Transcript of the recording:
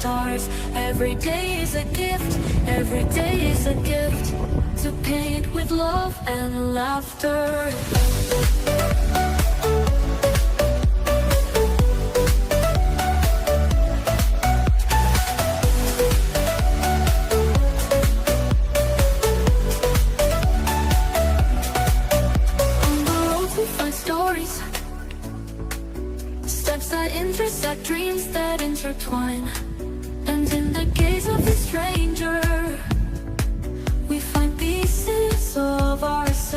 stars. Every day is a gift, every day is a gift, to paint with love and laughter. On the road we find stories, steps that intersect, dreams that intertwine. And in the gaze of the stranger, we find pieces of ourselves.